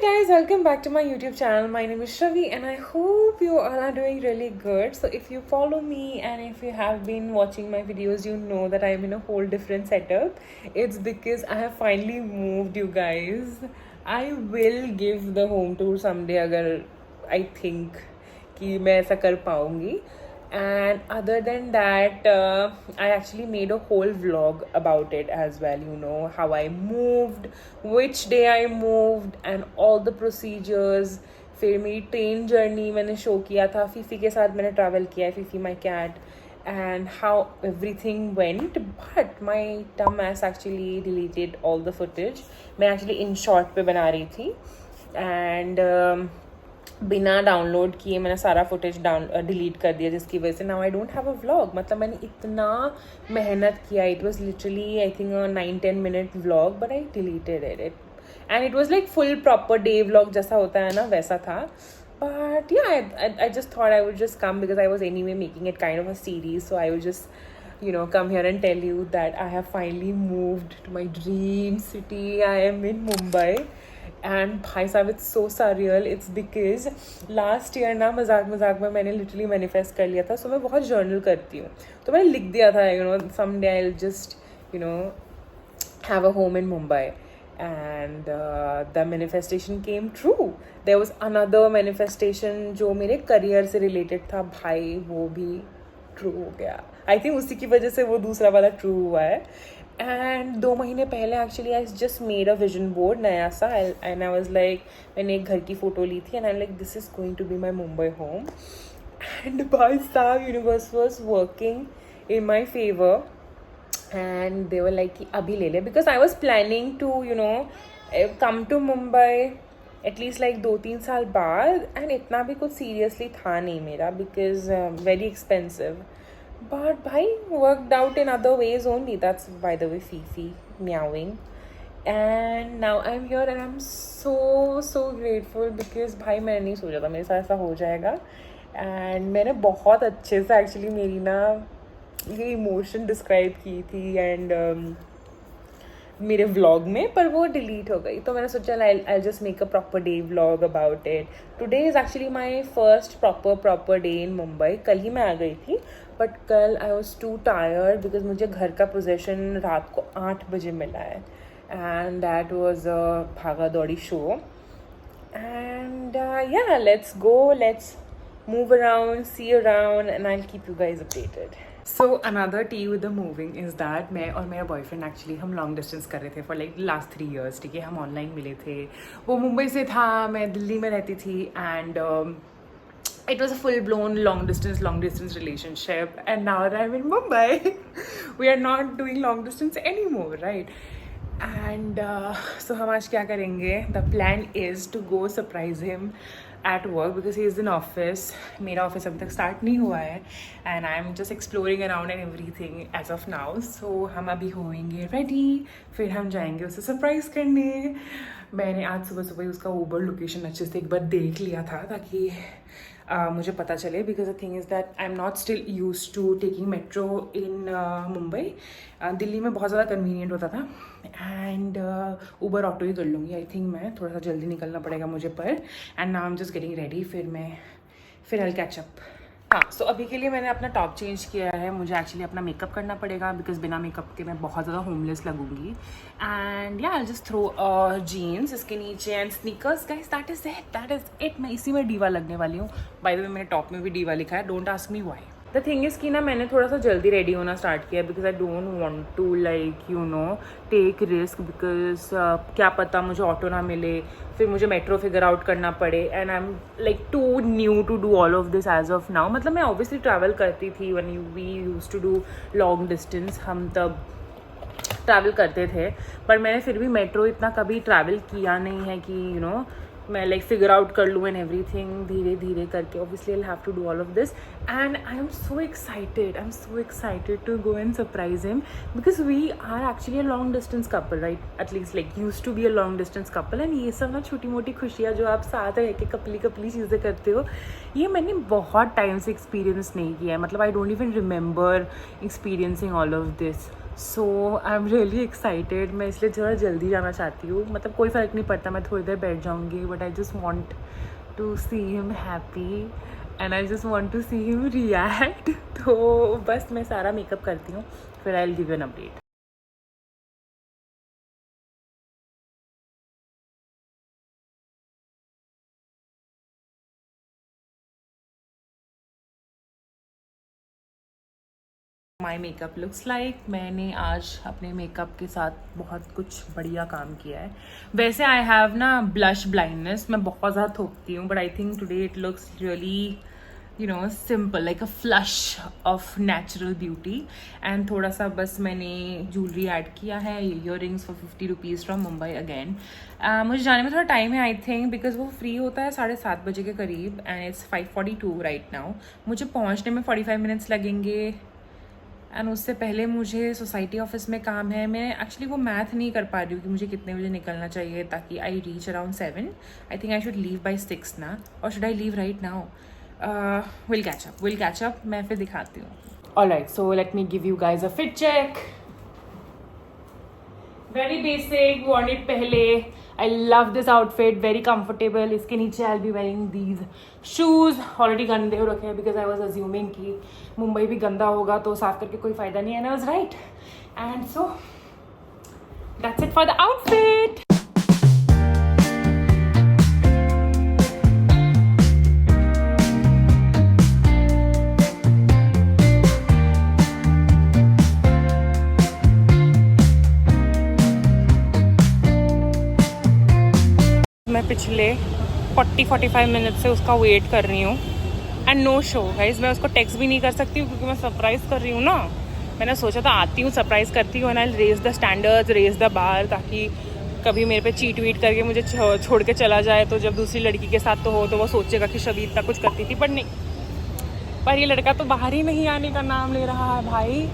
guys, welcome back to my YouTube channel. My name is Shravi and I hope you all are doing really good. So if you follow me and if you have been watching my videos, you know that I'm in a whole different setup. It's because I have finally moved, you guys. I will give the home tour someday अगर I think कि मैं ऐसा कर पाऊँगी. And other than that, I actually made a whole vlog about it as well, you know, how I moved, which day I moved and all the procedures. फिर मेरी train journey मैंने show किया था, फीफी के साथ मैंने travel किया है, Fifi my cat, and how everything went. But my dumbass actually deleted all the footage. मैं actually in short पे बना रही थी and बिना डाउनलोड किए मैंने सारा फुटेज डिलीट कर दिया, जिसकी वजह से now I don't have a vlog. मतलब मैंने इतना मेहनत किया. It was literally I think 9-10 minute vlog, but I deleted it and it was like full proper day vlog जैसा होता है ना, वैसा था. But yeah, I just thought I would just come because I was anyway making it kind of a series. So I would just, you know, come here and tell you that I have finally moved to my dream city. I am in Mumbai. And भाई साहब, it's so surreal. It's because last year ना मजाक में मैंने literally manifest कर लिया था. So मैं बहुत journal करती हूँ, तो मैंने लिख दिया था, you know, someday I'll just, you know, have a home in Mumbai. And the manifestation came true. There was another manifestation जो मेरे career से related था, भाई वो भी true हो गया. I think उसी की वजह से वो दूसरा वाला true हुआ है. एंड 2 महीने पहले actually I just made a vision board नया सा, एंड आई वाज लाइक, मैंने एक घर की फ़ोटो ली थी and I like this is going to be my Mumbai home. And भाई साहब, universe was working in my favour and they were like कि अभी ले ले, because I was planning to you know come to Mumbai at least like 2-3 साल बाद. And इतना भी कुछ सीरियसली था नहीं मेरा, because very expensive. But bhai, worked out in other ways only. That's, by the way, Fifi meowing. And now I'm here and I'm so grateful because भाई मैंने नहीं सोचा था मेरे साथ ऐसा हो जाएगा. And मैंने बहुत अच्छे से actually मेरी ना ये इमोशन डिस्क्राइब की थी एंड मेरे व्लॉग में, पर वो डिलीट हो गई. तो मैंने सोचा I just make a proper day vlog about it. Today is actually my first proper day in Mumbai. कल ही मैं आ गई थी, बट कल I was to tired because मुझे घर का पोजेशन रात को 8 बजे मिला है एंड दैट वॉज अ भागा दौड़ी शो. एंड या, let's go, let's move around, see around, and I'll keep you guys updated. So another tea with the moving is that मैं और मेरा बॉयफ्रेंड एक्चुअली हम लॉन्ग डिस्टेंस कर रहे थे फॉर लाइक लास्ट 3 years. ठीक है, हम ऑनलाइन मिले थे. वो मुंबई से था, मैं दिल्ली में रहती थी. And it was a full-blown long distance relationship, and now that I'm in Mumbai we are not doing long distance anymore, right? And so हम आज क्या करेंगे? The plan is to go surprise him at work because he is in office. मेरा office अभी तक start नहीं हुआ है and I'm just exploring around and everything as of now. So हम अभी होएंगे रेडी, फिर हम जाएंगे उसे सरप्राइज़ करने. मैंने आज सुबह उसका ऊबर लोकेशन अच्छे से एक बार देख लिया था ताकि मुझे पता चले, because the thing is that I am not still use to taking metro in Mumbai. Delhi में बहुत ज़्यादा कन्वीनियंट होता था एंड ऊबर ऑटो ही कर लूँगी. आई थिंक मैं थोड़ा सा जल्दी निकलना पड़ेगा मुझे पर. And now I am just getting ready, फिर आई कैच अप. हाँ, सो अभी के लिए मैंने अपना टॉप चेंज किया है. मुझे एक्चुअली अपना मेकअप करना पड़ेगा बिकॉज बिना मेकअप के मैं बहुत ज़्यादा होमलेस लगूंगी. एंड या, आई जस्ट थ्रो जीन्स इसके नीचे and sneakers. Guys, that is it. मैं इसी में डीवा लगने वाली हूँ. बाय द वे, मेरे टॉप में भी डीवा लिखा है. Don't ask me why. The thing is कि ना मैंने थोड़ा सा जल्दी रेडी होना स्टार्ट किया because I don't want to like you know take risk, because क्या पता मुझे ऑटो ना मिले, फिर मुझे मेट्रो फिगर आउट करना पड़े. And I am like to new to do all of this as of now. मतलब मैं ऑब्वियसली ट्रैवल करती थी when we used to do long distance. हम तब ट्रैवल करते थे, पर मैंने फिर भी मेट्रो इतना कभी ट्रैवल किया नहीं है कि यू नो मैं लाइक फिगर आउट कर लूँ एंड एवरीथिंग धीरे धीरे करके. Obviously I have to do all of this and I am so excited to go and surprise him because we are actually a long distance couple, right? At least like use to be a long distance couple. And ये सब ना छोटी मोटी खुशियाँ जो आप साथ रह के कपली चीज़ें करते हो, ये मैंने बहुत टाइम से एक्सपीरियंस नहीं किया है. मतलब I don't even remember experiencing all of this. So I am really excited. मैं इसलिए थोड़ा जल्दी जाना चाहती हूँ. मतलब कोई फ़र्क नहीं पड़ता, मैं थोड़ी देर बैठ जाऊँगी, but I just want to see him happy and I just want to see him react. तो बस मैं सारा मेकअप करती हूँ, फिर I will give you an update. My makeup looks like. मैंने आज अपने मेकअप के साथ बहुत कुछ बढ़िया काम किया है. वैसे आई हैव ना ब्लश ब्लाइंडनेस, मैं बहुत ज़्यादा थोकती हूँ, but I think today it looks really simple, like a flush of natural beauty. And थोड़ा सा बस मैंने ज्वेलरी ऐड किया है, year rings for 50 rupees from Mumbai again. मुझे जाने में थोड़ा टाइम है आई थिंक, बिकॉज वो फ्री होता है 7:30 बजे के करीब एंड इट्स 5:42 राइट नाउ. मुझे पहुँचने में 45 मिनट्स लगेंगे एंड उससे पहले मुझे सोसाइटी ऑफिस में काम है. मैं एक्चुअली वो मैथ नहीं कर पा रही हूँ कि मुझे कितने बजे निकलना चाहिए ताकि I reach around 7. I think I should leave by 6 ना, और should I leave right now? Will catch up. मैं फिर दिखाती हूँ. Alright, so let me give you guys a fit check. Very basic, worn it पहले. I love this outfit, very comfortable. इसके नीचे I be wearing these shoes. Already गंदे हो रखे हैं बिकॉज आई वॉज अज्यूमिंग कि मुंबई भी गंदा होगा तो साफ करके कोई फ़ायदा नहीं है. And I was right. And so that's it for the outfit. मैं पिछले 40-45 मिनट से उसका वेट कर रही हूँ एंड नो शो गाइज. मैं उसको टेक्स्ट भी नहीं कर सकती हूँ क्योंकि मैं सरप्राइज़ कर रही हूँ ना. मैंने सोचा था आती हूँ, सरप्राइज़ करती हूँ and I raise the standards, raise the bar, ताकि कभी मेरे पे चीट वीट करके मुझे छोड़ के चला जाए तो जब दूसरी लड़की के साथ तो हो तो वो सोचेगा कि शबी इतना कुछ करती थी. पर नहीं, पर ये लड़का तो बाहर ही नहीं आने का नाम ले रहा है भाई.